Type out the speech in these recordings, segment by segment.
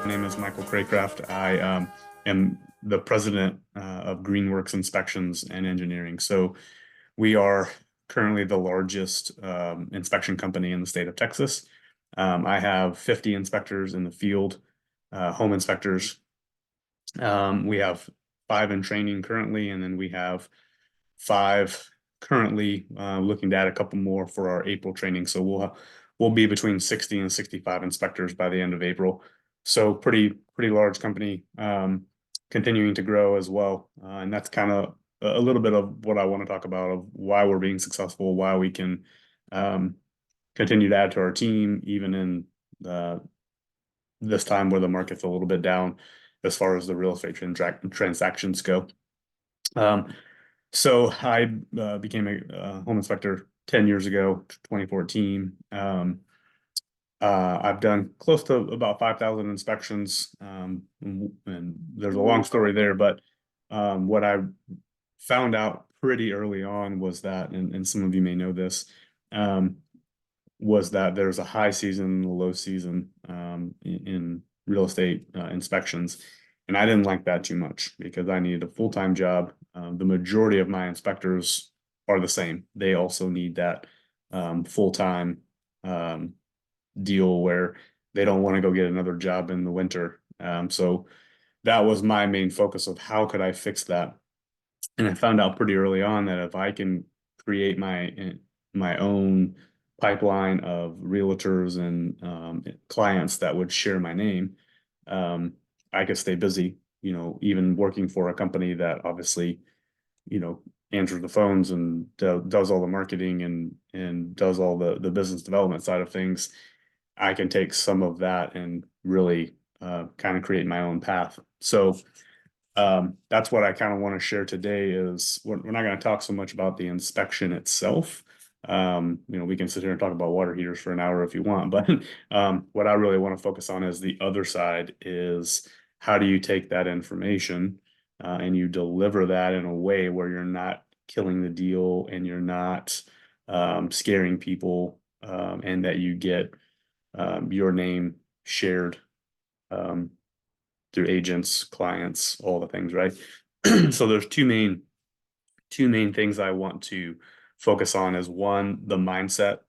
My name is Michael Craycraft. I am the president of GreenWorks Inspections and Engineering. So we are currently the largest inspection company in the state of Texas. I have 50 inspectors in the field, home inspectors. We have 5 in training currently, and then we have 5 currently looking to add a couple more for our April training. So we'll be between 60 and 65 inspectors by the end of April. So pretty large company, continuing to grow as well. And that's kind of a little bit of what I want to talk about, of why we're being successful, why we can continue to add to our team, even in this time where the market's a little bit down as far as the real estate transactions go. So I became a home inspector 10 years ago, 2014. I've done close to about 5,000 inspections, and there's a long story there, but what I found out pretty early on was that, and some of you may know this, was that there's a high season and a low season in real estate inspections. And I didn't like that too much because I needed a full-time job. The majority of my inspectors are the same. They also need that full-time deal where they don't want to go get another job in the winter. So that was my main focus of how could I fix that. And I found out pretty early on that if I can create my own pipeline of realtors and clients that would share my name, I could stay busy, even working for a company that obviously, answers the phones and does all the marketing and does all the business development side of things. I can take some of that and really kind of create my own path. So that's what I kind of want to share today is we're not going to talk so much about the inspection itself. We can sit here and talk about water heaters for an hour if you want, but what I really want to focus on is the other side is how do you take that information and you deliver that in a way where you're not killing the deal and you're not scaring people and that you get your name shared through agents, clients, all the things, right? So there's two main things I want to focus on is one, the mindset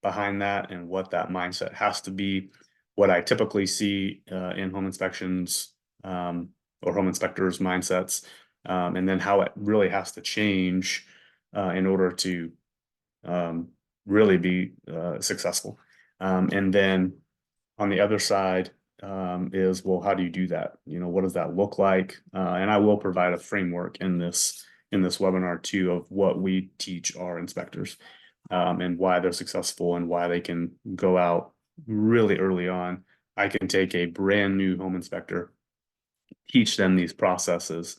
behind that and what that mindset has to be. What I typically see in home inspections or home inspectors' mindsets, and then how it really has to change in order to really be successful. And then on the other side is, well, how do you do that? What does that look like? And I will provide a framework in this webinar too of what we teach our inspectors and why they're successful and why they can go out really early on. I can take a brand new home inspector, teach them these processes,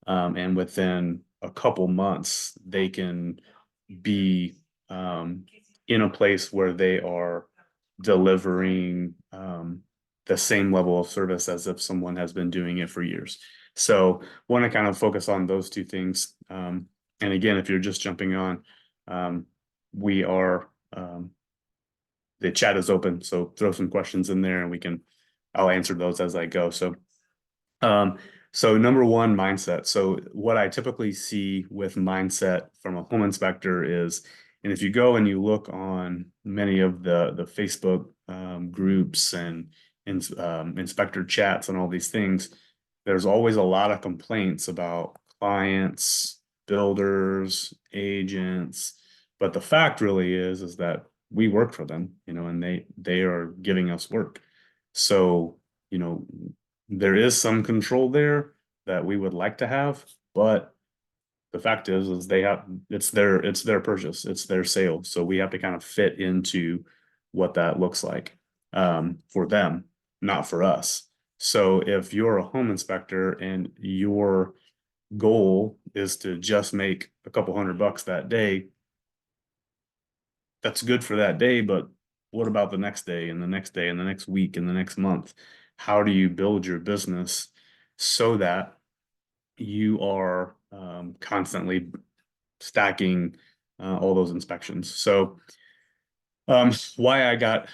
and within a couple months, they can be in a place where they are delivering the same level of service as if someone has been doing it for years. So want to kind of focus on those two things. And again, if you're just jumping on, we are, the chat is open. So throw some questions in there and I'll answer those as I go. So number one, mindset. So what I typically see with mindset from a home inspector is, and if you go and you look on many of the Facebook groups and inspector chats and all these things, there's always a lot of complaints about clients, builders, agents. But the fact really is that we work for them, and they are giving us work. So, there is some control there that we would like to have, but the fact is it's their purchase, it's their sale. So we have to kind of fit into what that looks like for them, not for us. So if you're a home inspector and your goal is to just make a couple $100 that day, that's good for that day, but what about the next day and the next day and the next week and the next month? How do you build your business so that you are constantly stacking all those inspections? So why I got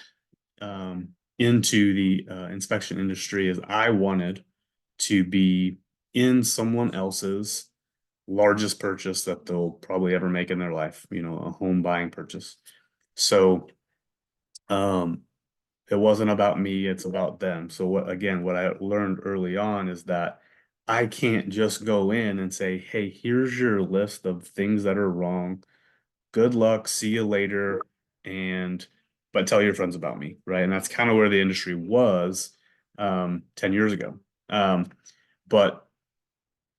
into the inspection industry is I wanted to be in someone else's largest purchase that they'll probably ever make in their life, a home buying purchase. So um, it wasn't about me, it's about them. So what I learned early on is that I can't just go in and say, hey, here's your list of things that are wrong. Good luck, see you later, and but tell your friends about me, right? And that's kind of where the industry was 10 years ago. But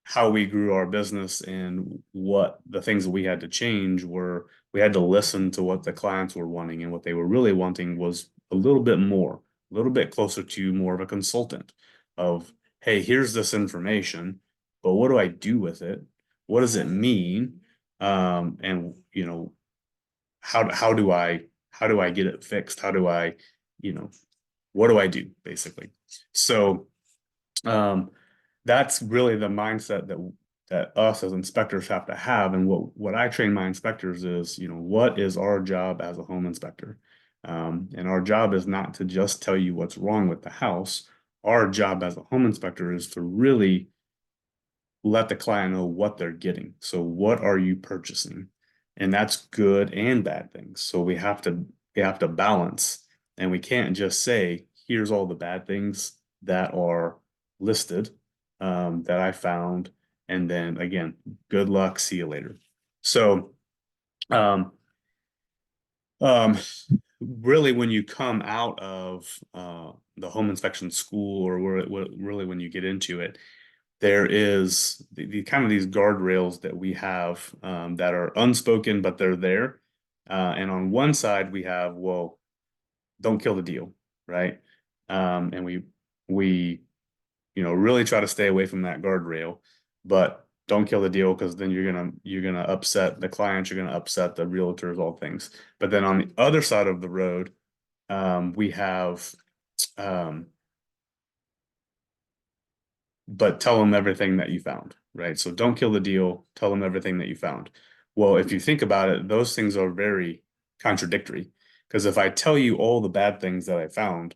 how we grew our business and what the things that we had to change were we had to listen to what the clients were wanting, and what they were really wanting was a little bit more, a little bit closer to more of a consultant of, hey, here's this information, but what do I do with it? What does it mean? And how do I get it fixed? How do I, you know, what do I do basically? So um, that's really the mindset that us as inspectors have to have. And what I train my inspectors is, what is our job as a home inspector? And our job is not to just tell you what's wrong with the house. Our job as a home inspector is to really let the client know what they're getting. So what are you purchasing? And that's good and bad things. So we have to balance, and we can't just say, here's all the bad things that are listed that I found. And then again, good luck, see you later. So um, um, really when you come out of the home inspection school, or really when you get into it, there is the kind of these guardrails that we have that are unspoken, but they're there. And on one side we have, well, don't kill the deal, right? And we really try to stay away from that guardrail, but don't kill the deal, because then you're gonna upset the clients, you're gonna upset the realtors, all things. But then on the other side of the road, we have um, but tell them everything that you found, right? So don't kill the deal, tell them everything that you found. Well, if you think about it, those things are very contradictory, because if I tell you all the bad things that I found,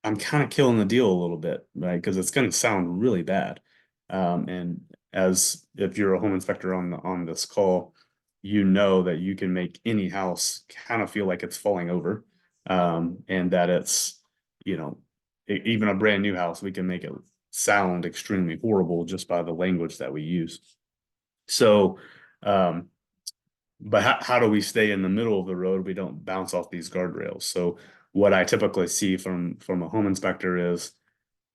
I'm kind of killing the deal a little bit, right? Because it's going to sound really bad. And as if you're a home inspector on this call, you know that you can make any house kind of feel like it's falling over, and that it's, you know, even a brand new house, we can make it sound extremely horrible just by the language that we use. So, um, but how do we stay in the middle of the road? We don't bounce off these guardrails. So what I typically see from a home inspector is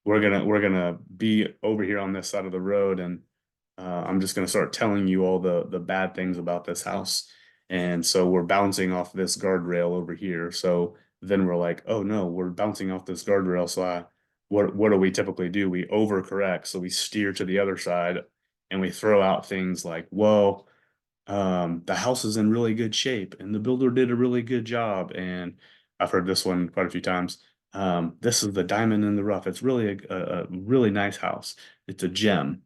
we're gonna be over here on this side of the road, and I'm just gonna start telling you all the bad things about this house. And so we're bouncing off this guardrail over here. So then we're like, oh no, we're bouncing off this guardrail. So what do we typically do? We overcorrect. So we steer to the other side, and we throw out things like, well, the house is in really good shape and the builder did a really good job. And I've heard this one quite a few times. This is the diamond in the rough. It's really a really nice house. It's a gem,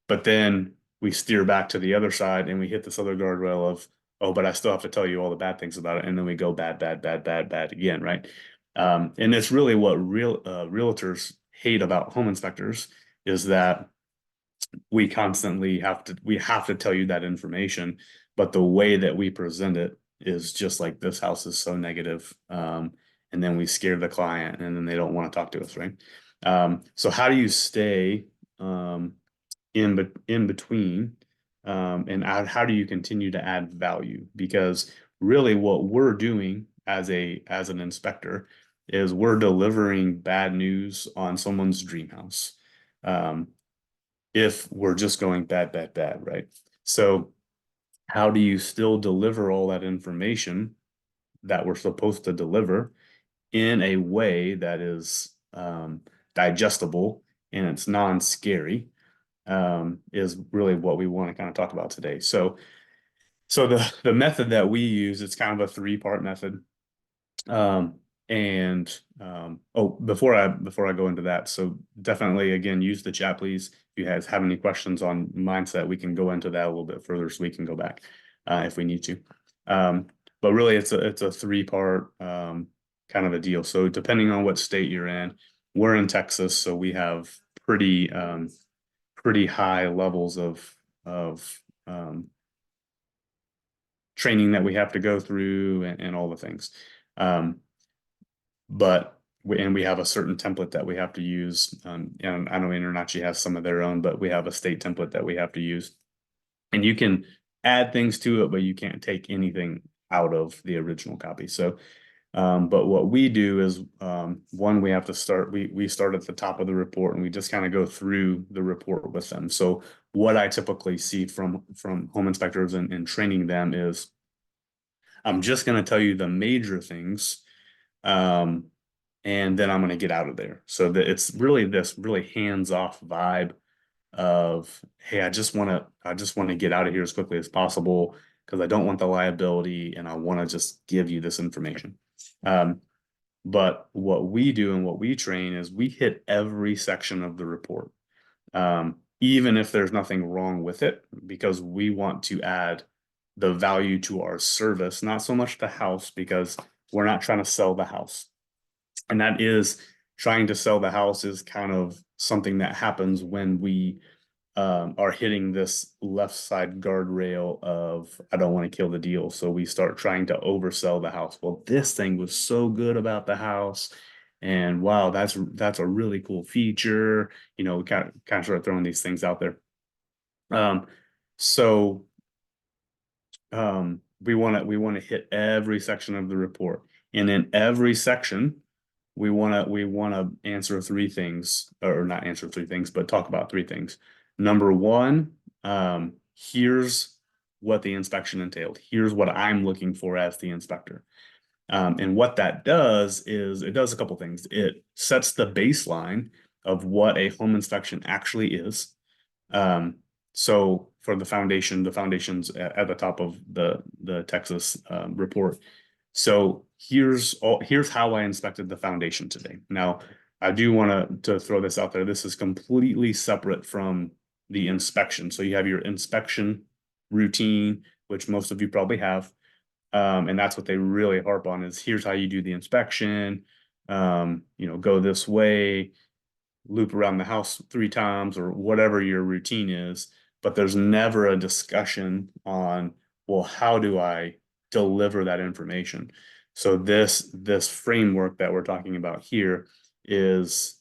but then we steer back to the other side and we hit this other guardrail of, oh, but I still have to tell you all the bad things about it. And then we go bad, bad, bad, bad, bad again, right? And it's really what realtors hate about home inspectors, is that we have to tell you that information, but the way that we present it is just like, this house is so negative. And then we scare the client, and then they don't want to talk to us, right? So how do you stay in between, and how do you continue to add value? Because really what we're doing as an inspector is we're delivering bad news on someone's dream house. Um, if we're just going bad, bad, bad, right? So how do you still deliver all that information that we're supposed to deliver in a way that is digestible and it's non-scary, is really what we want to kind of talk about today. So the method that we use, it's kind of a three-part method. Oh, before I go into that, so definitely again, use the chat, please. If you guys have any questions on mindset, we can go into that a little bit further, so we can go back if we need to. But really, it's a three-part kind kind of a deal. So depending on what state you're in, we're in Texas, so we have pretty high levels of training that we have to go through and all the things. But we have a certain template that we have to use. And I know InterNACHI has some of their own, but we have a state template that we have to use. And you can add things to it, but you can't take anything out of the original copy. So, but what we do is, one, we have to start, we start at the top of the report and we just kind of go through the report with them. So what I typically see from home inspectors and training them is, I'm just going to tell you the major things. And then I'm going to get out of there. So that it's really this really hands-off vibe of, hey, I just want to get out of here as quickly as possible because I don't want the liability and I want to just give you this information. But what we do and what we train is we hit every section of the report, even if there's nothing wrong with it, because we want to add the value to our service, not so much the house, because we're not trying to sell the house. And that is, trying to sell the house is kind of something that happens when we are hitting this left side guardrail of, I don't want to kill the deal. So we start trying to oversell the house. Well, this thing was so good about the house. And wow, that's a really cool feature. You know, we kind of start throwing these things out there. So we want to hit every section of the report. And in every section, we want to answer three things, or not answer three things, but talk about three things. Number one, here's what the inspection entailed. Here's what I'm looking for as the inspector. And what that does is it does a couple things. It sets the baseline of what a home inspection actually is. So for the foundation's at the top of the Texas report. So here's how I inspected the foundation today. Now, I do want to throw this out there. This is completely separate from the inspection. So you have your inspection routine, which most of you probably have. And that's what they really harp on is, here's how you do the inspection. You know, go this way, loop around the house 3 times, or whatever your routine is. But there's never a discussion on, well, how do I deliver that information? So this framework that we're talking about here is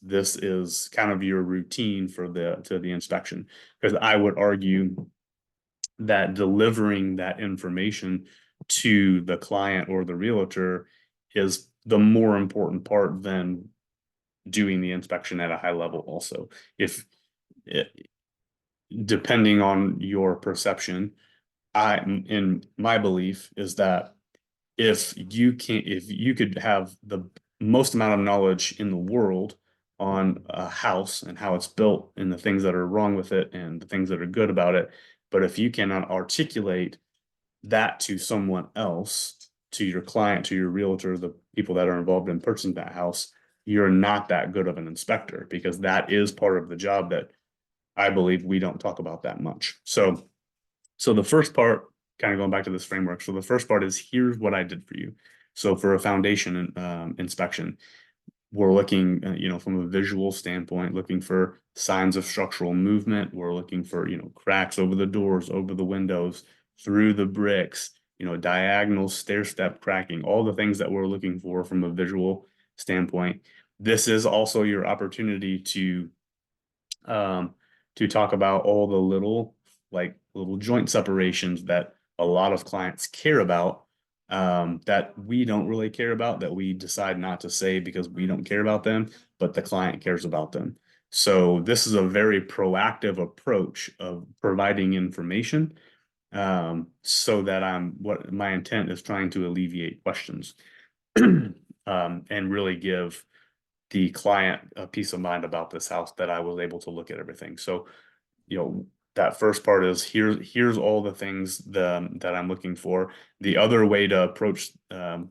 kind of your routine for the inspection. Because I would argue that delivering that information to the client or the realtor is the more important part than doing the inspection at a high level. Also, if depending on your perception, in my belief is that if you could have the most amount of knowledge in the world on a house and how it's built and the things that are wrong with it and the things that are good about it, but if you cannot articulate that to someone else, to your client, to your realtor, the people that are involved in purchasing that house, you're not that good of an inspector, because that is part of the job that I believe we don't talk about that much. So the first part, kind of going back to this framework. So the first part is, here's what I did for you. So for a foundation inspection, we're looking, you know, from a visual standpoint, looking for signs of structural movement. We're looking for, you know, cracks over the doors, over the windows, through the bricks, you know, diagonal stair step cracking, all the things that we're looking for from a visual standpoint. This is also your opportunity to talk about all the little joint separations that a lot of clients care about, that we don't really care about, that we decide not to say because we don't care about them, but the client cares about them. So this is a very proactive approach of providing information, so that what my intent is trying to alleviate questions, and really give the client a peace of mind about this house, that I was able to look at everything. So, you know, that first part is, here's all the things that I'm looking for. The other way to approach, kind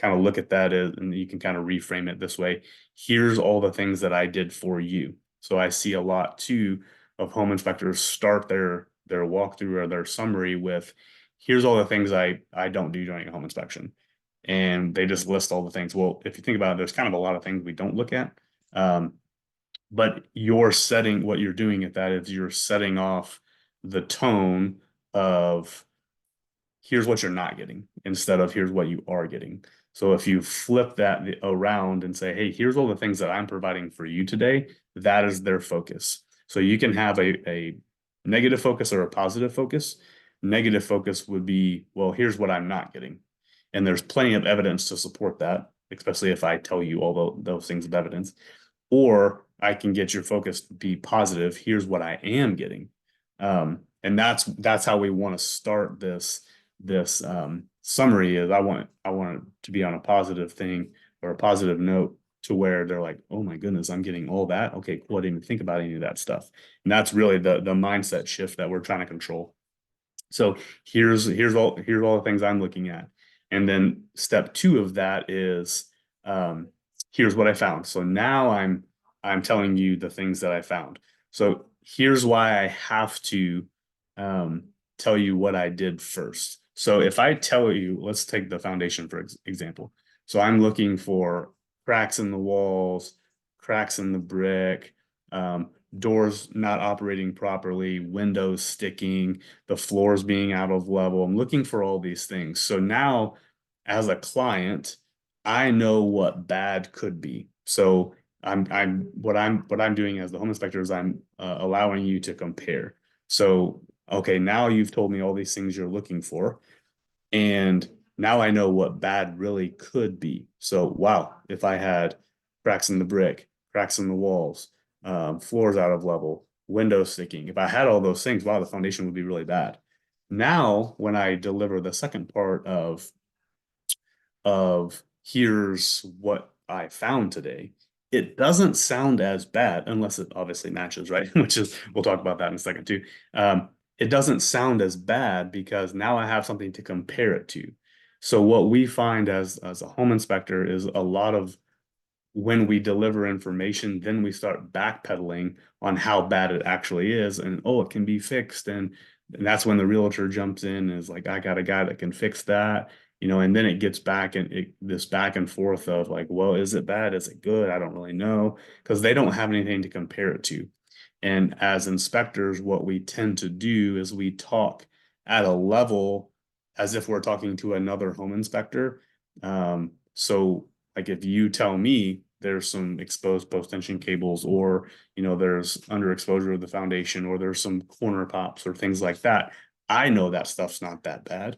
of look at that is, and you can kind of reframe it this way, here's all the things that I did for you. So I see a lot too of home inspectors start their walkthrough or their summary with, here's all the things I don't do during a home inspection. and they just list all the things. Well, if you think about it, there's kind of a lot of things we don't look at. But what you're doing at that is you're setting off the tone of here's what you're not getting instead of here's what you are getting. So if you flip that around and say, hey, here's all the things that I'm providing for you today, that is their focus. So you can have a negative focus or a positive focus. Negative focus would be, well, here's what I'm not getting. And there's plenty of evidence to support that, especially if I tell you all those things of evidence. Or I can get your focus to be positive. Here's what I am getting. And that's how we want to start this summary is I want it to be on a positive thing or a positive note to where they're like, oh my goodness, I'm getting all that. Okay, cool. I didn't even think about any of that stuff. And that's really the mindset shift that we're trying to control. So here's all the things I'm looking at. And then step 2 of that is here's what I found. So now I'm telling you the things that I found. So here's why I have to tell you what I did first. So if I tell you, let's take the foundation for example. So I'm looking for cracks in the walls, cracks in the brick, doors not operating properly, windows sticking, the floors being out of level. I'm looking for all these things. So now as a client, I know what bad could be. So what I'm doing as the home inspector is I'm allowing you to compare. So, okay, now you've told me all these things you're looking for, and now I know what bad really could be. So, wow, if I had cracks in the brick, cracks in the walls, floors out of level, windows sticking, if I had all those things, wow, the foundation would be really bad. Now, when I deliver the second part of here's what I found today, it doesn't sound as bad unless it obviously matches, right? Which is, we'll talk about that in a second too. It doesn't sound as bad because now I have something to compare it to. So what we find as a home inspector is a lot of when we deliver information, then we start backpedaling on how bad it actually is. And oh, it can be fixed. And that's when the realtor jumps in and is like, I got a guy that can fix that, and then it gets back and this back and forth of like, well, is it bad? Is it good? I don't really know because they don't have anything to compare it to. And as inspectors, what we tend to do is we talk at a level as if we're talking to another home inspector. So like if you tell me there's some exposed post tension cables or, there's underexposure of the foundation or there's some corner pops or things like that, I know that stuff's not that bad.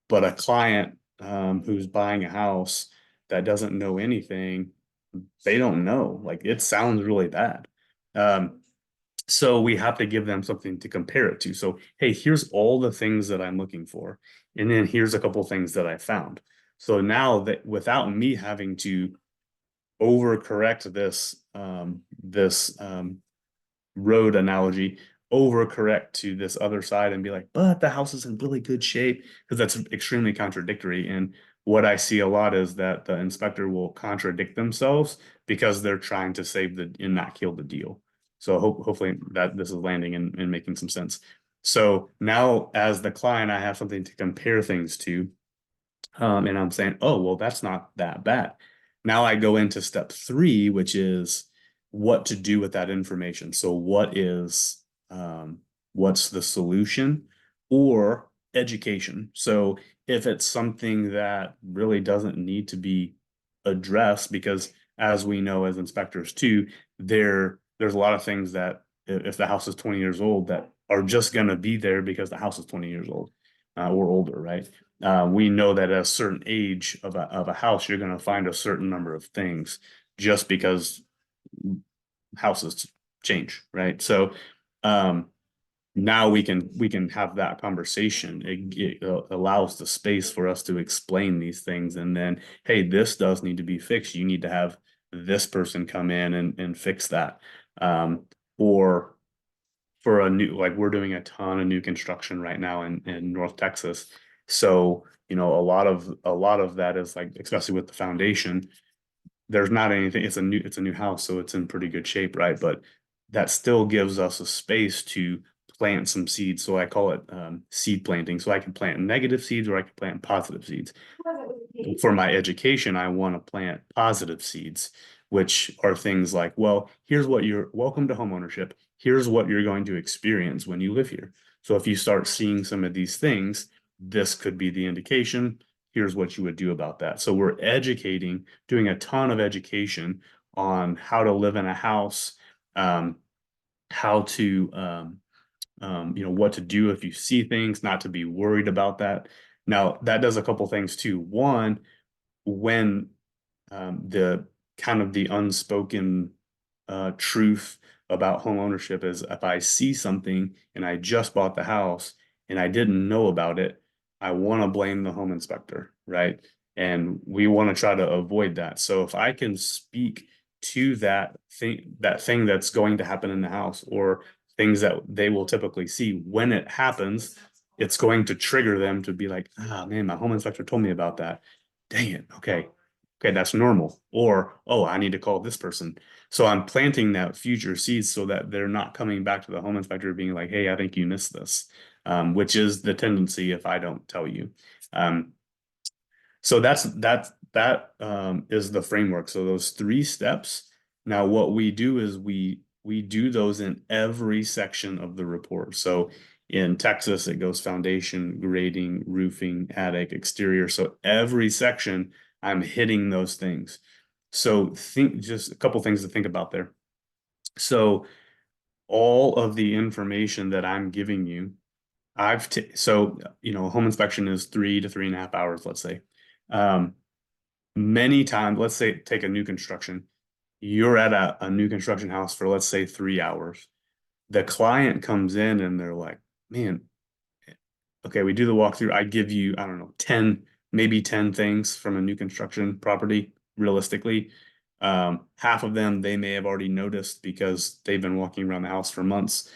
But a client who's buying a house that doesn't know anything, they don't know. Like it sounds really bad. So we have to give them something to compare it to. So, hey, here's all the things that I'm looking for. And then here's a couple things that I found. So now that without me having to overcorrect this road analogy, overcorrect to this other side and be like, but the house is in really good shape, because that's extremely contradictory. And what I see a lot is that the inspector will contradict themselves because they're trying to save and not kill the deal. So hopefully that this is landing and making some sense. So now as the client, I have something to compare things to. And I'm saying, oh, well, that's not that bad. Now I go into step 3, which is what to do with that information. So what's the solution or education? So if it's something that really doesn't need to be addressed, because as we know as inspectors too, there's a lot of things that if the house is 20 years old that are just going to be there because the house is 20 years old or older, right? We know that at a certain age of a house, you're going to find a certain number of things just because houses change, right? So now we can have that conversation. It allows the space for us to explain these things, and then, hey, this does need to be fixed. You need to have this person come in and fix that. Or for a new, like we're doing a ton of new construction right now in North Texas. So, a lot of that is like, especially with the foundation, there's not anything, it's a new house, so it's in pretty good shape, right? But that still gives us a space to plant some seeds. So I call it seed planting. So I can plant negative seeds or I can plant positive seeds. For my education, I want to plant positive seeds, which are things like, well, here's what you're welcome to homeownership. Here's what you're going to experience when you live here. So if you start seeing some of these things, this could be the indication. Here's what you would do about that. So we're educating, doing a ton of education on how to live in a house, how to what to do if you see things, not to be worried about that. Now, that does a couple things too. One, when the kind of the unspoken truth about home ownership is if I see something and I just bought the house and I didn't know about it, I want to blame the home inspector, right? And we want to try to avoid that. So if I can speak to that thing that's going to happen in the house or things that they will typically see when it happens, it's going to trigger them to be like, ah, man, my home inspector told me about that. Dang it. Okay. Okay, that's normal. Or, oh, I need to call this person. So I'm planting that future seeds so that they're not coming back to the home inspector being like, hey, I think you missed this, which is the tendency if I don't tell you. Um, so that is the framework. So those 3 steps. Now, what we do is we do those in every section of the report. So in Texas, it goes foundation, grading, roofing, attic, exterior. So every section, I'm hitting those things. So think just a couple things to think about there. So all of the information that I'm giving you, home inspection is 3 to 3.5 hours, let's say. Um, Many times, let's say take a new construction, you're at a new construction house for let's say 3 hours. The client comes in and they're like, man, okay, we do the walkthrough. I give you, I don't know, 10, maybe 10 things from a new construction property, realistically. Half of them they may have already noticed because they've been walking around the house for months.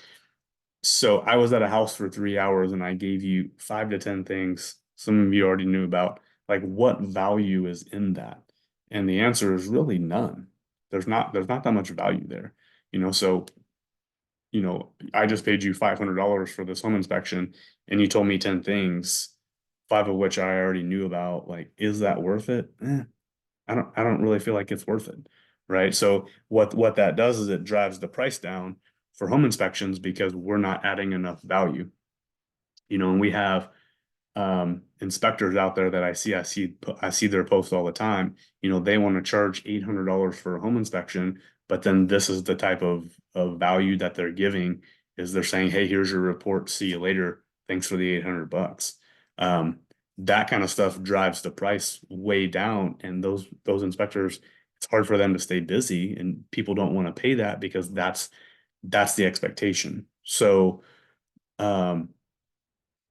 So I was at a house for 3 hours and I gave you 5 to 10 things some of you already knew about. Like what value is in that? And the answer is really none. There's not that much value there. So I just paid you $500 for this home inspection and you told me 10 things, 5 of which I already knew about. Like, is that worth it? I don't really feel like it's worth it. Right. So what that does is it drives the price down for home inspections because we're not adding enough value. And we have inspectors out there that I see their posts all the time. They want to charge $800 for a home inspection, but then this is the type of value that they're giving is they're saying, hey, here's your report, see you later, thanks for the $800. That kind of stuff drives the price way down, and those inspectors, it's hard for them to stay busy, and people don't want to pay that because that's the expectation. Um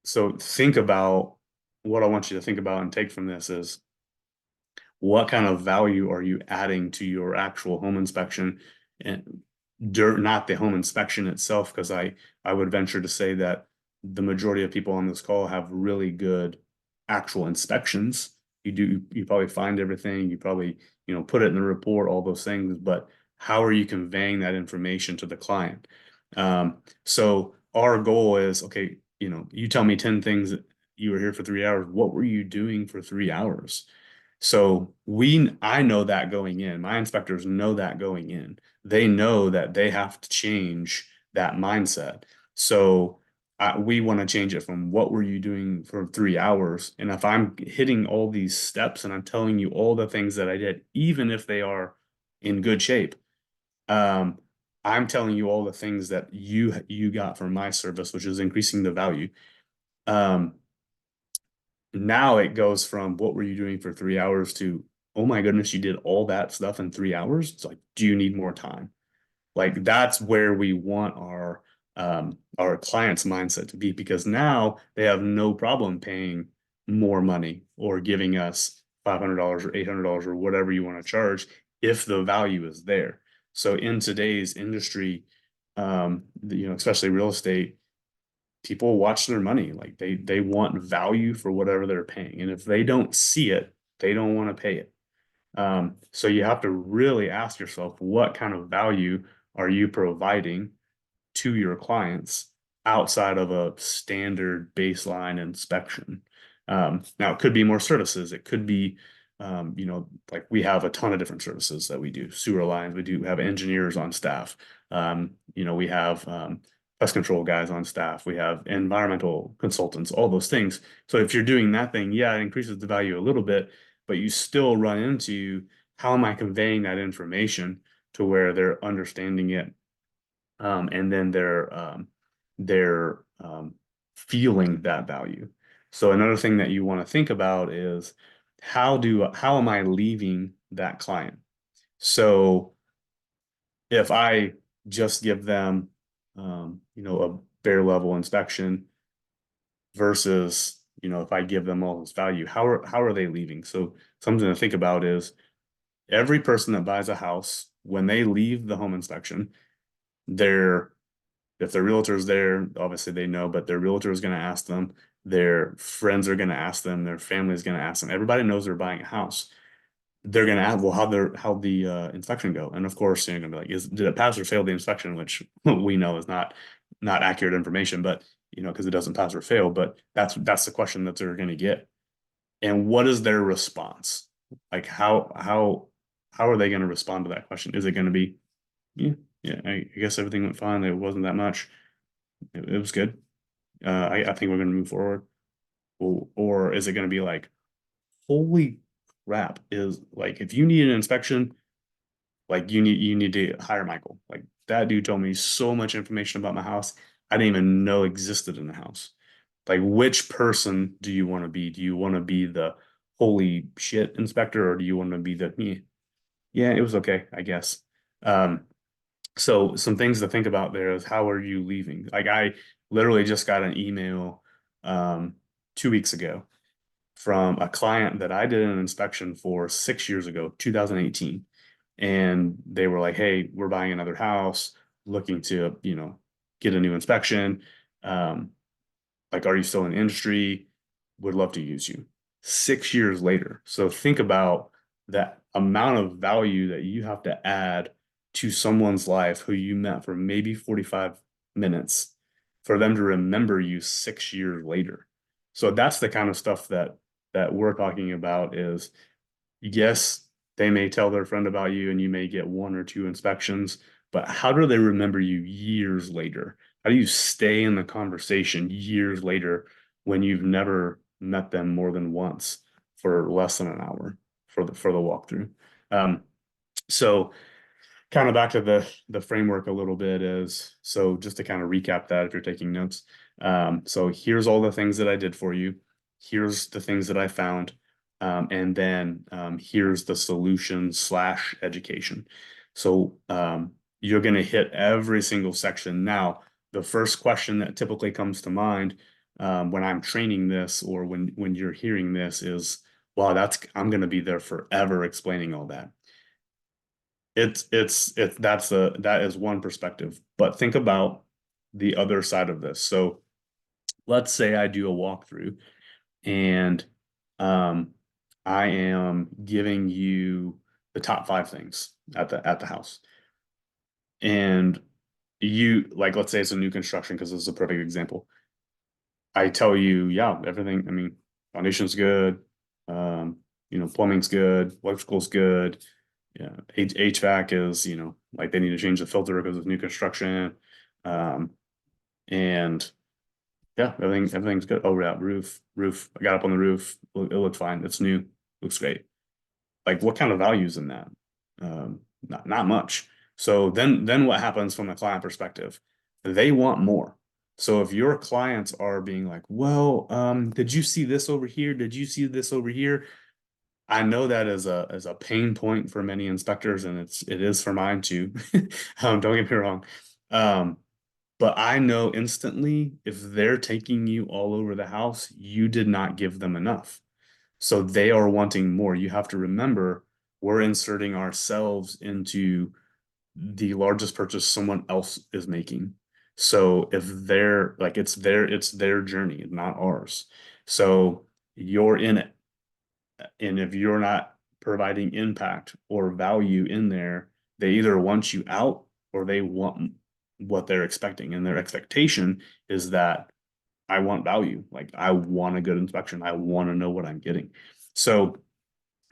so think about what I want you to think about and take from this is what kind of value are you adding to your actual home inspection and not the home inspection itself, because I would venture to say that the majority of people on this call have really good actual inspections. You probably find everything, you probably, put it in the report, all those things, but how are you conveying that information to the client? So our goal is, okay, you tell me 10 things that you were here for 3 hours. What were you doing for 3 hours? So I know that going in. My inspectors know that going in. They know that they have to change that mindset. So we want to change it from what were you doing for 3 hours? And if I'm hitting all these steps and I'm telling you all the things that I did, even if they are in good shape, um, I'm telling you all the things that you got from my service, which is increasing the value. Um, Now it goes from what were you doing for 3 hours to, oh my goodness, you did all that stuff in 3 hours. It's like, do you need more time? Like that's where we want our client's mindset to be, because now they have no problem paying more money or giving us $500 or $800 or whatever you want to charge if the value is there. So in today's industry, especially real estate, people watch their money. Like they want value for whatever they're paying. And if they don't see it, they don't want to pay it. So you have to really ask yourself, what kind of value are you providing to your clients? outside of a standard baseline inspection. Now it could be more services. It could be, like we have a ton of different services that we do. Sewer lines, we do have engineers on staff. We have pest control guys on staff. We have environmental consultants, all those things. So if you're doing that thing, yeah, it increases the value a little bit, but you still run into how am I conveying that information to where they're understanding it, and then they're feeling that value. So another thing that you want to think about is how am I leaving that client? So if I just give them a bare level inspection versus if I give them all this value, how are they leaving? So something to think about is every person that buys a house, when they leave the home inspection, they're if their realtor is there, obviously they know, but their realtor is going to ask them, their friends are going to ask them, their family is going to ask them. Everybody knows they're buying a house. They're going to ask, well, how'd the inspection go? And of course, you're going to be like, did it pass or fail the inspection? Which we know is not accurate information, but because it doesn't pass or fail. But that's the question that they're going to get. And what is their response? Like how are they going to respond to that question? Is it going to be, yeah, yeah, I guess everything went fine. It wasn't that much. It was good. I think we're going to move forward. Or is it going to be like, holy crap, is like, if you need an inspection, like you need to hire Michael. Like that dude told me so much information about my house I didn't even know existed in the house. Like, which person do you want to be? Do you want to be the holy shit inspector, or do you want to be the yeah, it was okay, I guess. Um, so some things to think about there is how are you leaving? Like I literally just got an email 2 weeks ago from a client that I did an inspection for 6 years ago, 2018. And they were like, hey, we're buying another house, looking to, get a new inspection. Um, like, are you still in the industry? Would love to use you. 6 years later. So think about that amount of value that you have to add to someone's life who you met for maybe 45 minutes for them to remember you 6 years later. So that's the kind of stuff that we're talking about is, yes, they may tell their friend about you and you may get one or two inspections, but how do they remember you years later? How do you stay in the conversation years later when you've never met them more than once for less than an hour for the walkthrough? So kind of back to the framework a little bit is, so just to kind of recap that if you're taking notes. So here's all the things that I did for you. Here's the things that I found. And then here's the solution / education. So you're going to hit every single section. Now, the first question that typically comes to mind when I'm training this or when you're hearing this is, wow, I'm going to be there forever explaining all that. That is one perspective, but think about the other side of this. So let's say I do a walkthrough and um, I am giving you the top 5 things at the house. And you like, let's say it's a new construction because this is a perfect example. I tell you, yeah, everything, I mean, foundation's good, plumbing's good, electrical's good. Yeah, HVAC is, like they need to change the filter because of new construction. Um, and yeah, everything's good. Oh yeah, roof. I got up on the roof. It looked fine. It's new. Looks great. Like what kind of values in that? Not much. So then what happens from the client perspective? They want more. So if your clients are being like, well, did you see this over here? Did you see this over here? I know that as a pain point for many inspectors, and it is for mine too. Don't get me wrong. But I know instantly if they're taking you all over the house, you did not give them enough. So they are wanting more. You have to remember we're inserting ourselves into the largest purchase someone else is making. So if they're like it's their journey, not ours. So you're in it. And if you're not providing impact or value in there, they either want you out or they want what they're expecting. And their expectation is that I want value. Like I want a good inspection. I want to know what I'm getting. So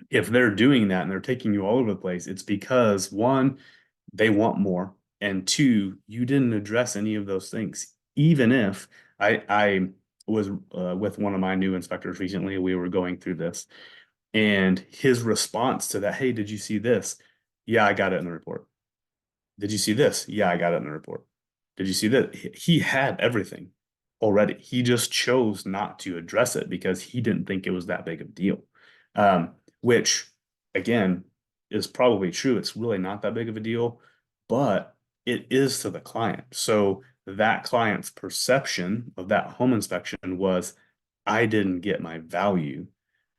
if they're doing that and they're taking you all over the place, it's because one, they want more, and two, you didn't address any of those things. Even if I was with one of my new inspectors recently, we were going through this, and his response to that, hey, did you see this? Yeah, I got it in the report. Did you see this? Yeah, I got it in the report. Did you see that? He had everything already. He just chose not to address it because he didn't think it was that big of a deal. Which again is probably true. It's really not that big of a deal, but it is to the client. So that client's perception of that home inspection was, I didn't get my value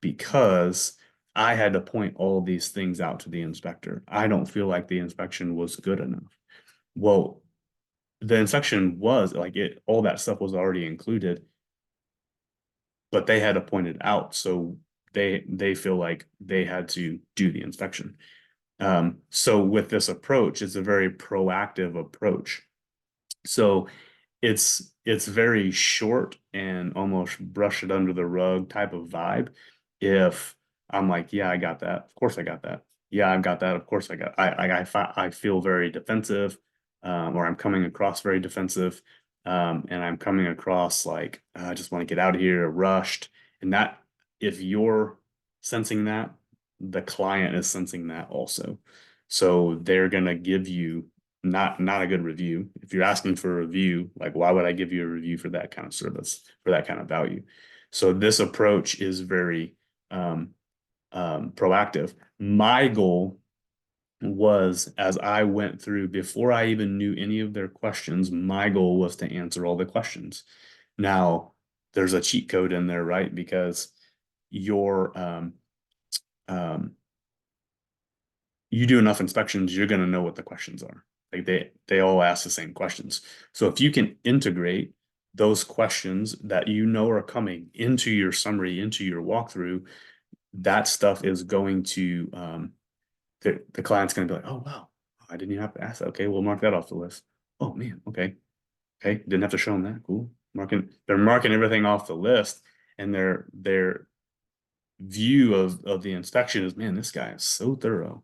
because I had to point all these things out to the inspector. I don't feel like the inspection was good enough. Well, the inspection was like all that stuff was already included, but they had to point it out. So they feel like they had to do the inspection. So with this approach, it's a very proactive approach. So it's very short and almost brush it under the rug type of vibe. If I'm like, yeah, I got that. Of course I got that. Yeah, I've got that. Of course I got. I feel very defensive, or I'm coming across very defensive, and I'm coming across like I just want to get out of here, rushed. And that if you're sensing that, the client is sensing that also. So they're gonna give you not a good review. If you're asking for a review, like why would I give you a review for that kind of service, for that kind of value? So this approach is very proactive. My goal was, as I went through, before I even knew any of their questions, my goal was to answer all the questions. Now, there's a cheat code in there, right? Because your um, you do enough inspections, you're going to know what the questions are. Like they all ask the same questions. So if you can integrate those questions that you know are coming into your summary, into your walkthrough, that stuff is going to the client's going to be like, oh wow, I didn't even have to ask that. Okay, we'll mark that off the list. Oh man, okay, okay, didn't have to show them that. Cool, they're marking everything off the list, and their view of the inspection is, man, this guy is so thorough.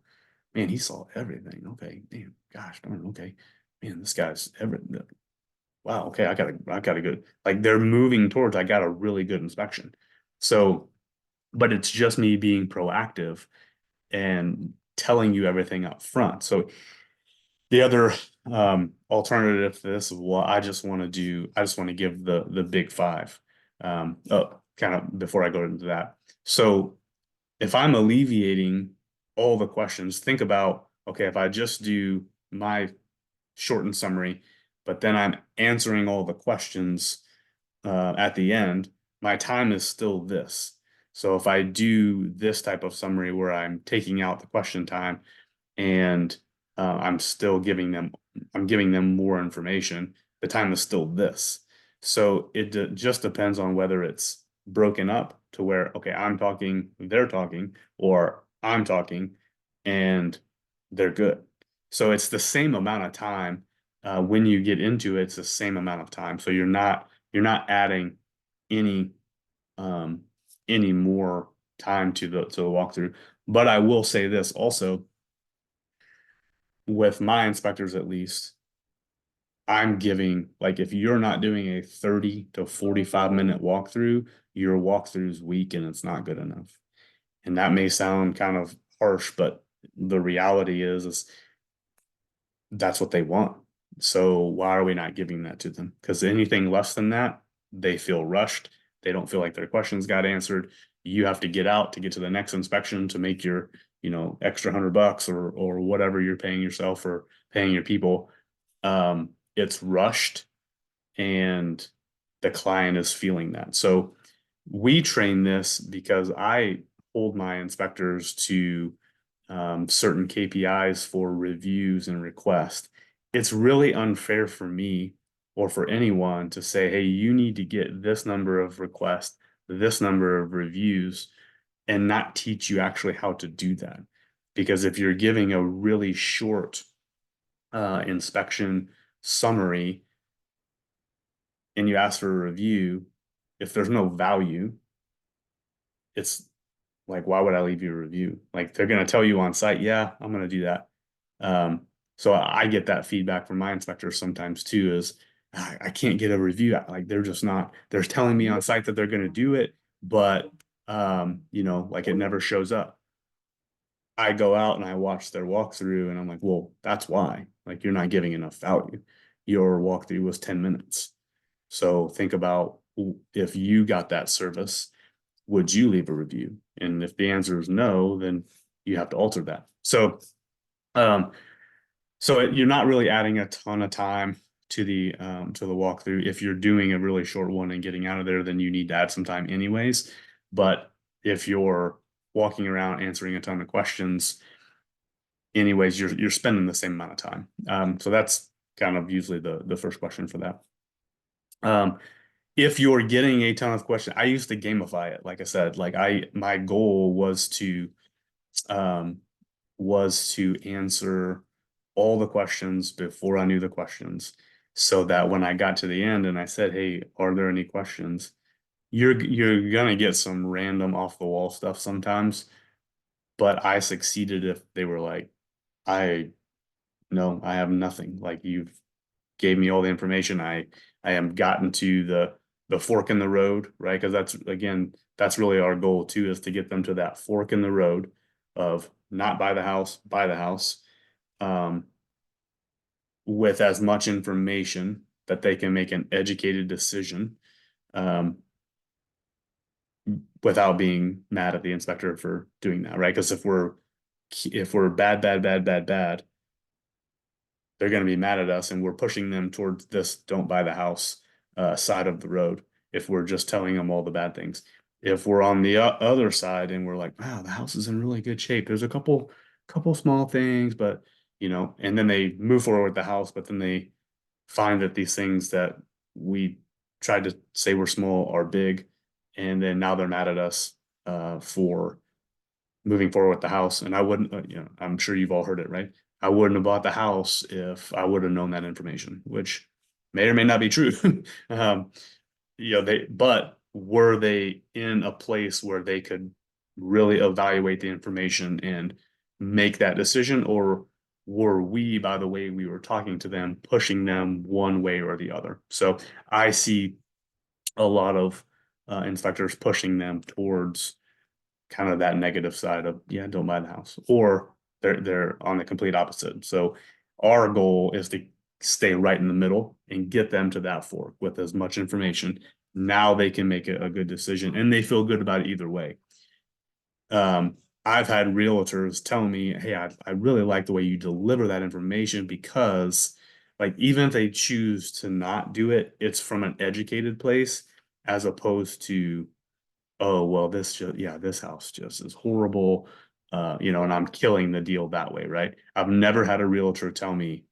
Man, he saw everything. Okay, damn, gosh darn. Okay, man, this guy's everything. Wow. Okay, I got a good. Like they're moving towards. I got a really good inspection. So, but it's just me being proactive and telling you everything up front. So the other alternative to this is, well, I just want to do. I just want to give the big five. Kind of before I go into that. So if I'm alleviating all the questions, think about, okay, if I just do my shortened summary, but then I'm answering all the questions at the end, my time is still this. So if I do this type of summary where I'm taking out the question time and I'm still I'm giving them more information, the time is still this. So it just depends on whether it's broken up to where, okay, I'm talking, they're talking, or I'm talking and they're good. So it's the same amount of time. When you get into it, it's the same amount of time. So you're not adding any um any more time to the walkthrough. But I will say this also, with my inspectors at least, I'm giving, like, if you're not doing a 30 to 45-minute walkthrough, your walkthrough's weak and it's not good enough. And that may sound kind of harsh, but the reality is that's what they want. So why are we not giving that to them? Because anything less than that, they feel rushed. They don't feel like their questions got answered. You have to get out to get to the next inspection to make your, extra $100 or whatever you're paying yourself or paying your people. It's rushed and the client is feeling that. So we train this because I hold my inspectors to certain KPIs for reviews and requests. It's really unfair for me or for anyone to say, hey, you need to get this number of requests, this number of reviews, and not teach you actually how to do that. Because if you're giving a really short inspection summary and you ask for a review, if there's no value, it's like, why would I leave you a review? Like, they're going to tell you on site, yeah, I'm going to do that. So I get that feedback from my inspectors sometimes too, is I can't get a review. Like, they're just not, they're telling me on site that they're going to do it, but like, it never shows up. I go out and I watch their walkthrough and I'm like, well, that's why. Like, you're not giving enough value. Your walkthrough was 10 minutes. So think about, if you got that service, would you leave a review? And if the answer is no, then you have to alter that. Um, you're not really adding a ton of time to the walkthrough. If you're doing a really short one and getting out of there, then you need to add some time anyways. But if you're walking around answering a ton of questions, anyways, you're spending the same amount of time. So that's kind of usually the first question for that. If you're getting a ton of questions, I used to gamify it. Like I said, like my goal was to answer all the questions before I knew the questions, so that when I got to the end and I said, hey, are there any questions? You're gonna get some random off the wall stuff sometimes, but I succeeded if they were like, no, I have nothing. Like, you've gave me all the information. I am gotten to the fork in the road, right? Because that's really our goal too, is to get them to that fork in the road of not buy the house, buy the house, with as much information that they can make an educated decision, without being mad at the inspector for doing that, right? Because if we're bad, they're going to be mad at us, and we're pushing them towards this don't buy the house side of the road if we're just telling them all the bad things. If we're on the other side and we're like, wow, the house is in really good shape, there's a couple small things, but and then they move forward with the house, but then they find that these things that we tried to say were small are big, and then now they're mad at us for moving forward with the house. And I wouldn't, I'm sure you've all heard it, right? I wouldn't have bought the house if I would have known that information, which may or may not be true. um, but were they in a place where they could really evaluate the information and make that decision, or were we, by the way we were talking to them, pushing them one way or the other? So I see a lot of inspectors pushing them towards kind of that negative side of, yeah, don't buy the house, or they're on the complete opposite. So our goal is to stay right in the middle and get them to that fork with as much information. Now they can make a good decision, and they feel good about it either way. I've had realtors tell me, hey, I really like the way you deliver that information, because like, even if they choose to not do it, it's from an educated place, as opposed to, oh, well, this house just is horrible, and I'm killing the deal that way, right? I've never had a realtor tell me,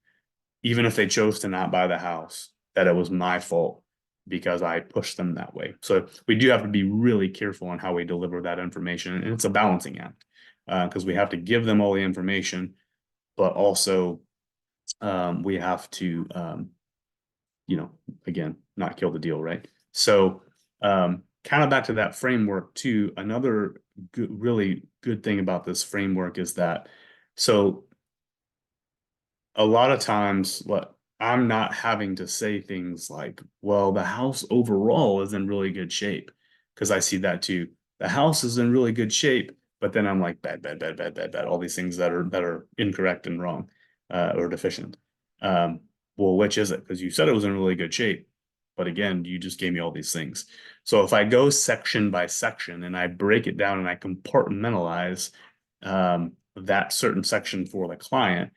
even if they chose to not buy the house, that it was my fault because I pushed them that way. So we do have to be really careful on how we deliver that information, and it's a balancing act, because we have to give them all the information, but also we have to, again, not kill the deal, right? So kind of back to that framework too. Another really good thing about this framework is that, so a lot of times, what I'm not having to say things like, well, the house overall is in really good shape, because I see that too. The house is in really good shape, but then I'm like, bad, all these things that are incorrect and wrong, or deficient. Well, which is it? Because you said it was in really good shape, but again, you just gave me all these things. So if I go section by section and I break it down and I compartmentalize that certain section for the client,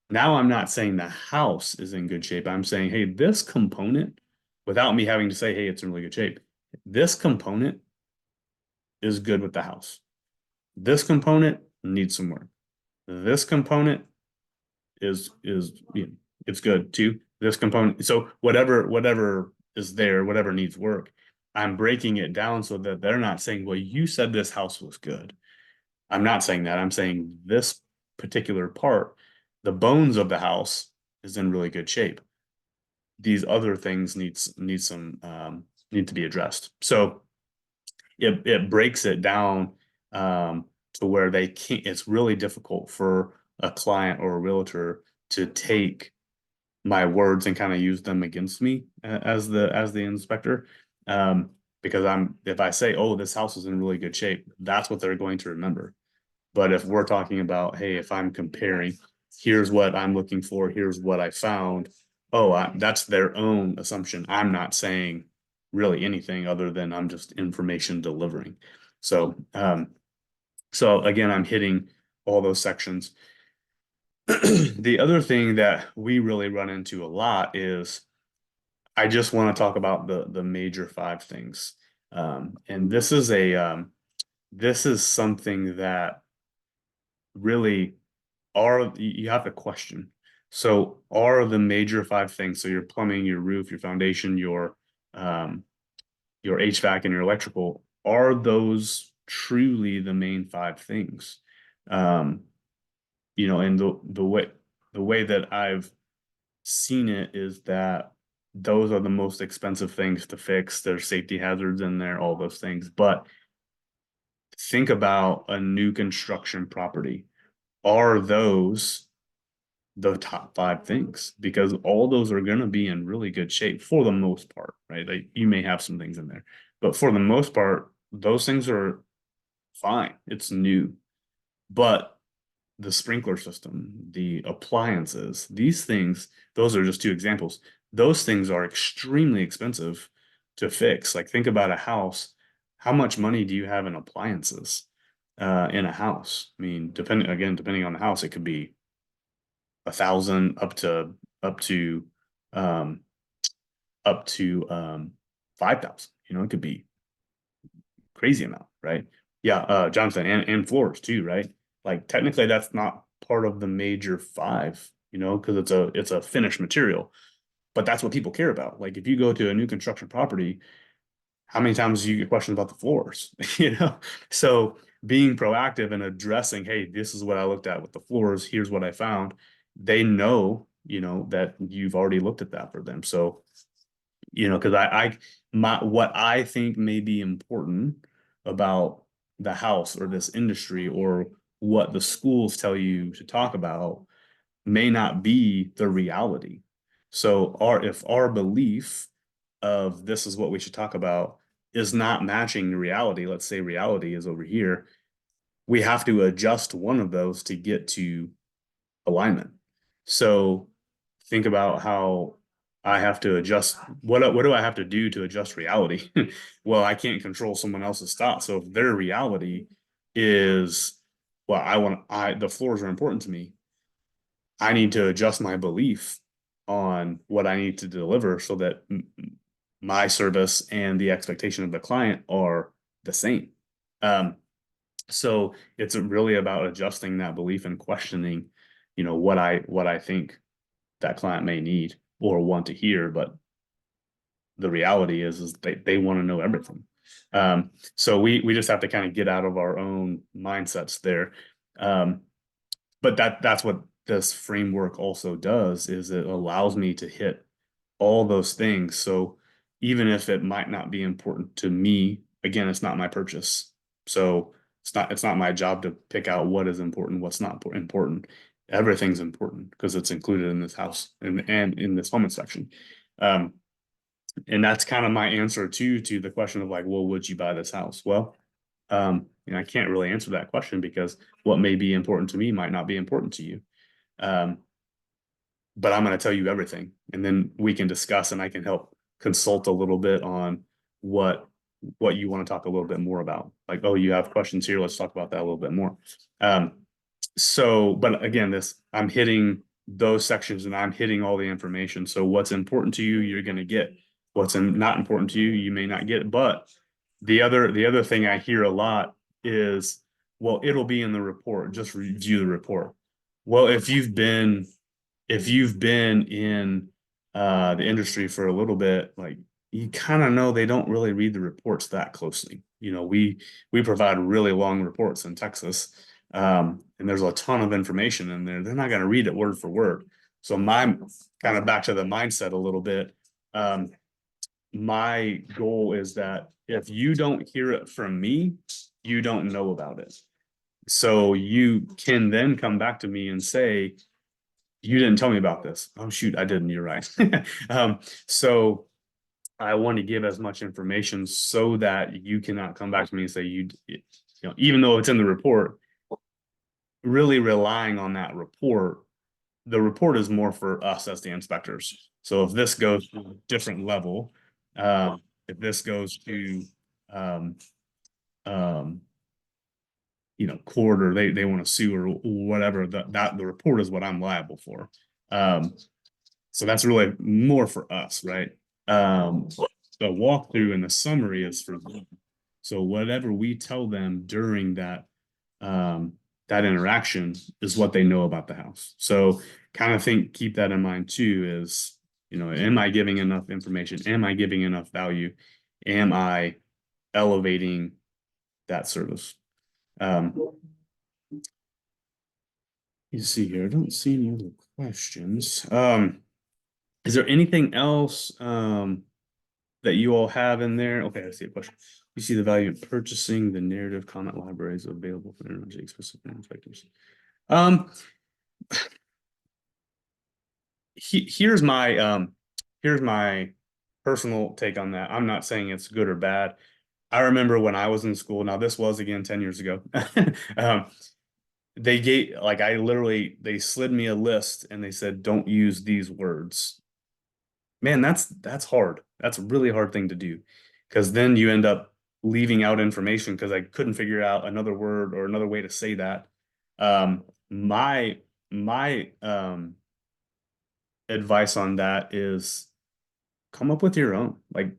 now I'm not saying the house is in good shape. I'm saying, hey, this component, without me having to say, hey, it's in really good shape, this component is good with the house. This component needs some work. This component is it's good too. This component, so whatever is there, whatever needs work, I'm breaking it down so that they're not saying, well, you said this house was good. I'm not saying that. I'm saying this particular part, the bones of the house, is in really good shape. these other things need to be addressed. So it breaks it down to where they can't. It's really difficult for a client or a realtor to take my words and kind of use them against me as the inspector. Because if I say, oh, this house is in really good shape, that's what they're going to remember. But if we're talking about, hey, if I'm comparing, here's what I'm looking for, here's what I found. Oh, that's their own assumption. I'm not saying really anything other than I'm just information delivering. So again, I'm hitting all those sections. The other thing that we really run into a lot is I just want to talk about the major five things. And this is something that really you have to question. So are the major five things, so your plumbing, your roof, your foundation, your HVAC and your electrical, are those truly the main five things? And the way that I've seen it is that those are the most expensive things to fix. There's safety hazards in there, all those things. But think about a new construction property. Are those the top five things? Because all those are going to be in really good shape for the most part, right? Like you may have some things in there, but for the most part, those things are fine. It's new. But the sprinkler system, the appliances, these things, those are just two examples. Those things are extremely expensive to fix. Like think about a house. How much money do you have in appliances in a house? I mean, depending on the house, it could be 1,000 up to um up to 5,000. It could be crazy amount, right? Yeah, Jonathan, and floors too, right? Like technically that's not part of the major five, because it's a finished material, but that's what people care about. Like if you go to a new construction property, how many times do you get questions about the floors? So being proactive and addressing, hey, this is what I looked at with the floors, here's what I found. They know, that you've already looked at that for them. So, because what I think may be important about the house or this industry or what the schools tell you to talk about may not be the reality. So if our belief of this is what we should talk about is not matching the reality, let's say reality is over here, we have to adjust one of those to get to alignment. So think about how I have to adjust. What do I have to do to adjust reality? Well, I can't control someone else's thoughts. So if their reality is, well, the floors are important to me. I need to adjust my belief on what I need to deliver so that my service and the expectation of the client are the same. So it's really about adjusting that belief and questioning, what I think that client may need or want to hear, but the reality is they want to know everything. So we just have to kind of get out of our own mindsets there. But that's what this framework also does, is it allows me to hit all those things. So even if it might not be important to me, again, it's not my purchase. So it's not my job to pick out what is important, what's not important. Everything's important because it's included in this house and in this home inspection. Um, and that's kind of my answer to the question of like, well, would you buy this house? Well, I can't really answer that question because what may be important to me might not be important to you. Um, but I'm going to tell you everything, and then we can discuss, and I can help consult a little bit on what you want to talk a little bit more about. Like, oh, you have questions here. Let's talk about that a little bit more. But again, I'm hitting those sections, and I'm hitting all the information. So what's important to you, you're going to get. What's not important to you, you may not get. But the other thing I hear a lot is, well, it'll be in the report. Just review the report. Well, if you've been in the industry for a little bit, like you kind of know they don't really read the reports that closely. We provide really long reports in Texas, and there's a ton of information in there. They're not going to read it word for word. So my kind of back to the mindset a little bit. My goal is that if you don't hear it from me, you don't know about it. So you can then come back to me and say, you didn't tell me about this. Oh, shoot, I didn't. You're right. So I want to give as much information so that you cannot come back to me and say, even though it's in the report, really relying on that report, the report is more for us as the inspectors. So if this goes to a different level, if this goes to, um, um, court, or they want to sue or whatever, that the report is what I'm liable for. So that's really more for us, right? The walkthrough and the summary is for them. So whatever we tell them during that interaction is what they know about the house. So kind of keep that in mind too, is, am I giving enough information? Am I giving enough value? Am I elevating that service? You see here, I don't see any other questions. Is there anything else that you all have in there? Okay, I see a question. You see the value in purchasing the narrative comment libraries available for InterNACHI specific inspectors. Here's my personal take on that. I'm not saying it's good or bad. I remember when I was in school, now this was again 10 years ago. They gave, like, they slid me a list and they said, don't use these words. Man, that's hard. That's a really hard thing to do, because then you end up leaving out information because I couldn't figure out another word or another way to say that. My advice on that is come up with your own, like,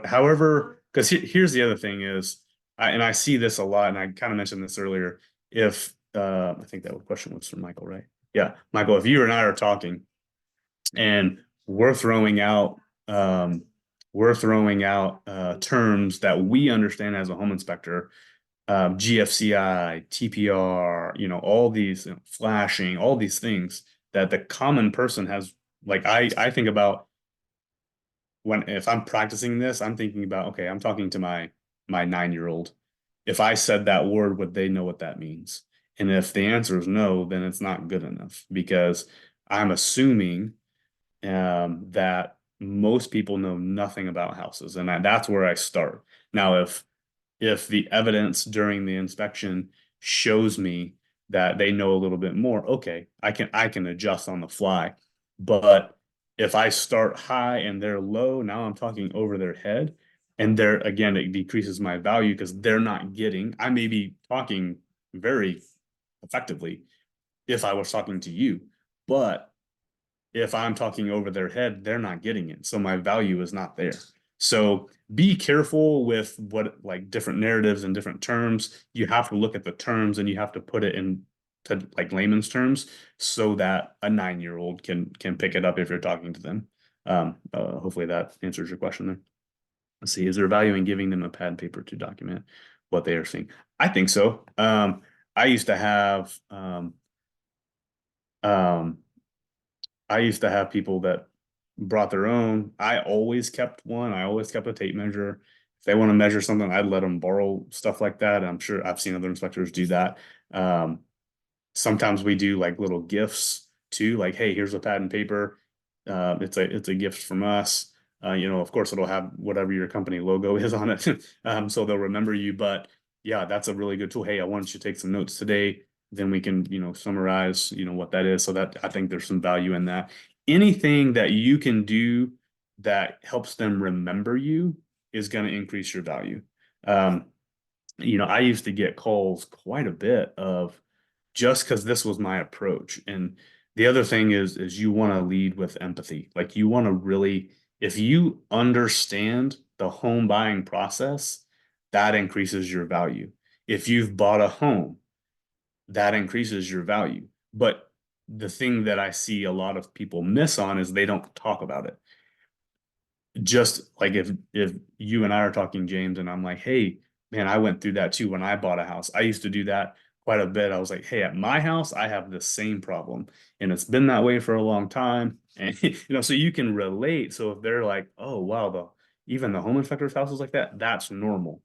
however, because here's the other thing is, I see this a lot, and I kind of mentioned this earlier. If I think that question was from Michael, right? Yeah, Michael, if you and I are talking and we're throwing out terms that we understand as a home inspector, GFCI, TPR, all these, flashing, all these things that the common person has. Like, I think about, if I'm practicing this, I'm thinking about, okay, I'm talking to my 9-year-old. If I said that word, would they know what that means? And if the answer is no, then it's not good enough, because I'm assuming that most people know nothing about houses, and that's where I start. Now, if the evidence during the inspection shows me that they know a little bit more, okay, I can adjust on the fly. But if I start high and they're low, now I'm talking over their head, and again, it decreases my value because they're not getting. I may be talking very effectively if I was talking to you, but if I'm talking over their head, they're not getting it. So my value is not there. So be careful with like different narratives and different terms. You have to look at the terms and you have to put it in to like layman's terms so that a 9-year-old can pick it up if you're talking to them. Hopefully that answers your question there. Let's see, is there value in giving them a pad and paper to document what they are seeing? I think so. I used to have um, I used to have people that brought their own. I always kept one. I always kept a tape measure. If they want to measure something, I'd let them borrow stuff like that. I'm sure I've seen other inspectors do that. Sometimes we do like little gifts too, like, hey, here's a pad and paper. It's a gift from us. Of course, it'll have whatever your company logo is on it, so they'll remember you. But yeah, that's a really good tool. Hey, I want you to take some notes today. Then we can, summarize, what that is. So that, I think there's some value in that. Anything that you can do that helps them remember you is going to increase your value. I used to get calls quite a bit of, just because this was my approach. And the other thing is you want to lead with empathy. Like, you want to really, if you understand the home buying process, that increases your value. If you've bought a home, that increases your value. But the thing that I see a lot of people miss on is they don't talk about it. Just like if you and I are talking, James, and I'm like, hey, man, I went through that too when I bought a house. I used to do that quite a bit. I was like, hey, at my house, I have the same problem, and it's been that way for a long time. And so you can relate. So if they're like, oh wow, even the home inspector's house is like that, that's normal.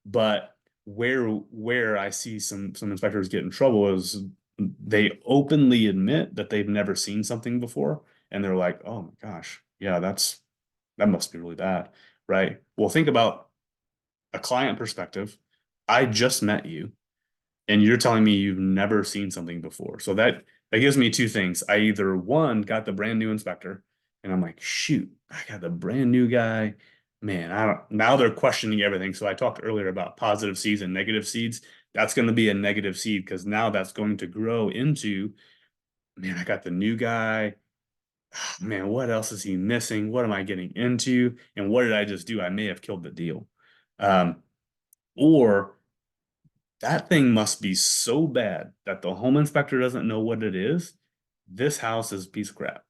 But where I see some inspectors get in trouble is they openly admit that they've never seen something before, and they're like, oh my gosh, yeah, that must be really bad, right? Well, think about a client perspective. I just met you and you're telling me you've never seen something before. So that gives me two things. I either one got the brand new inspector and I'm like, shoot, I got the brand new guy. Man, I don't now they're questioning everything. So I talked earlier about positive seeds and negative seeds. That's going to be a negative seed because now that's going to grow into, man, I got the new guy. Man, what else is he missing? What am I getting into? And what did I just do? I may have killed the deal. Um, or that thing must be so bad that the home inspector doesn't know what it is. This house is a piece of crap,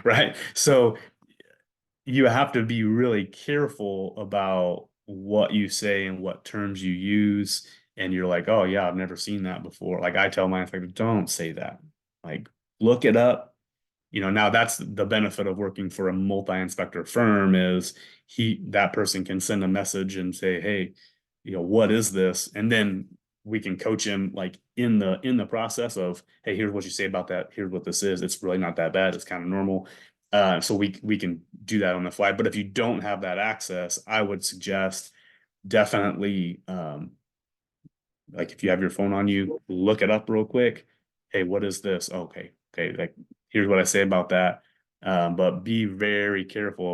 right? So you have to be really careful about what you say and what terms you use. And you're like, oh yeah, I've never seen that before. Like I tell my inspector, don't say that. Like look it up. Now that's the benefit of working for a multi-inspector firm is that person can send a message and say, hey, what is this? And then we can coach him like in the process of, hey, here's what you say about that. Here's what this is. It's really not that bad. It's kind of normal. So we can do that on the fly. But if you don't have that access, I would suggest definitely like if you have your phone on you, look it up real quick. Hey, what is this? Okay, like here's what I say about that. But be very careful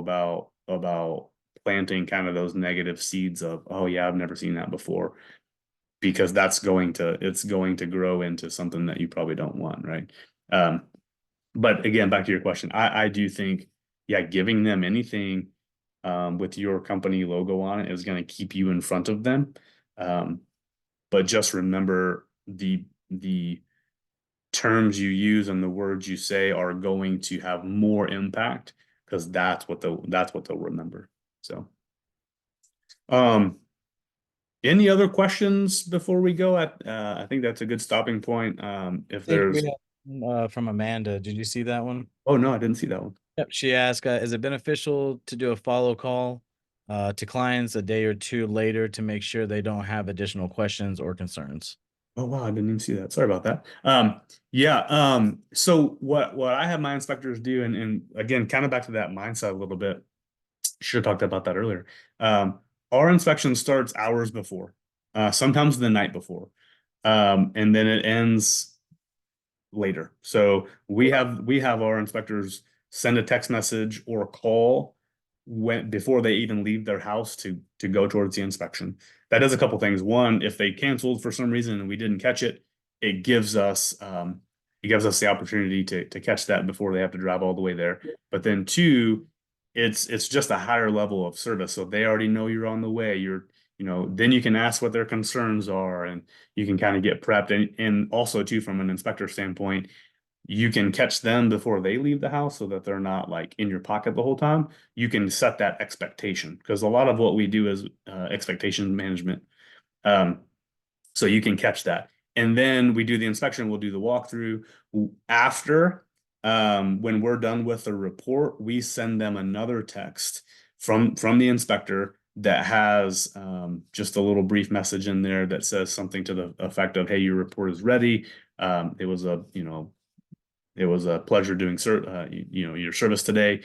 about planting kind of those negative seeds of, oh yeah, I've never seen that before, because it's going to grow into something that you probably don't want, right? Um, but again, back to your question, I do think, yeah, giving them anything with your company logo on it is going to keep you in front of them. Um, but just remember the terms you use and the words you say are going to have more impact because that's what they'll remember. So, um, any other questions before we go? I think that's a good stopping point. If I think we there's, have from Amanda. Did you see that one? oh no, I didn't see that one. Yep. She asked, is it beneficial to do a follow call to clients a day or two later to make sure they don't have additional questions or concerns? Oh wow, I didn't even see that. Sorry about that. Yeah. So what I have my inspectors do, and again, kind of back to that mindset a little bit. Should have talked about that earlier. Um, our inspection starts hours before, sometimes the night before, and then it ends later. So we have our inspectors send a text message or call before they even leave their house to go towards the inspection. That does a couple things. One, if they canceled for some reason and we didn't catch it, it gives us the opportunity to catch that before they have to drive all the way there. But then two, it's just a higher level of service. So they already know you're on the way. Then you can ask what their concerns are and you can kind of get prepped. And also too, from an inspector standpoint, you can catch them before they leave the house so that they're not like in your pocket the whole time. You can set that expectation because a lot of what we do is expectation management. Um, so you can catch that. And then we do the inspection, we'll do the walkthrough. After, when we're done with the report, we send them another text from the inspector that has just a little brief message in there that says something to the effect of, hey, your report is ready. It was a pleasure doing your service today.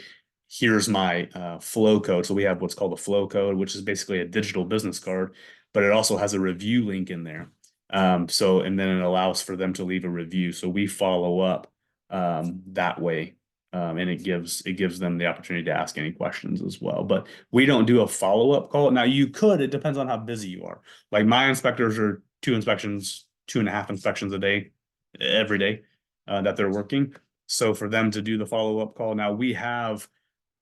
Here's my flow code. So we have what's called a flow code, which is basically a digital business card, but it also has a review link in there. And then it allows for them to leave a review. So we follow up that way. And it gives them the opportunity to ask any questions as well. But we don't do a follow-up call. Now you could, it depends on how busy you are. Like my inspectors are 2 inspections, 2.5 inspections a day, every day that they're working. So for them to do the follow-up call, now we have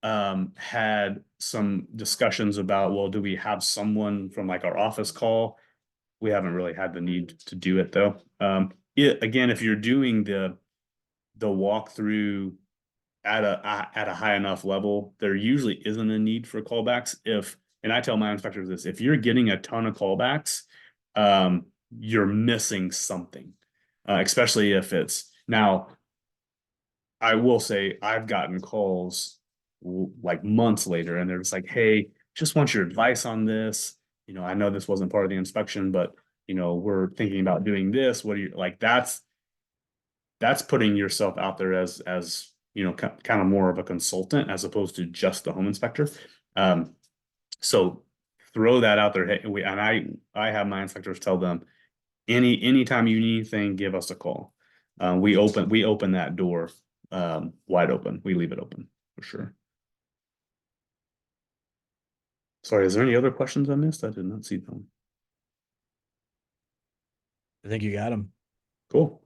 had some discussions about, well, do we have someone from like our office call? We haven't really had the need to do it though. Again, if you're doing the walkthrough at a high enough level, there usually isn't a need for callbacks. And I tell my inspectors this, if you're getting a ton of callbacks, you're missing something, especially if it's now. I will say I've gotten calls like months later, and they're just like, "Hey, just want your advice on this. You know, I know this wasn't part of the inspection, but you know, we're thinking about doing this. What do you like?" That's putting yourself out there as you know, kind of more of a consultant as opposed to just the home inspector. So throw that out there. Hey, and I have my inspectors tell them anytime you need anything, give us a call. We open that door wide open. We leave it open for sure. Sorry, is there any other questions I missed? I did not see them. I think you got them. Cool.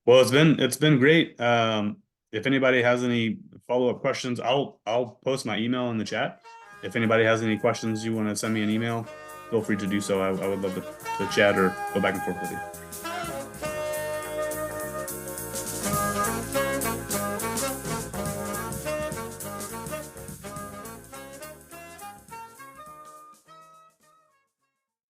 Well, it's been great. If anybody has any follow-up questions, I'll post my email in the chat. If anybody has any questions you want to send me an email, feel free to do so. I would love to chat or go back and forth with you.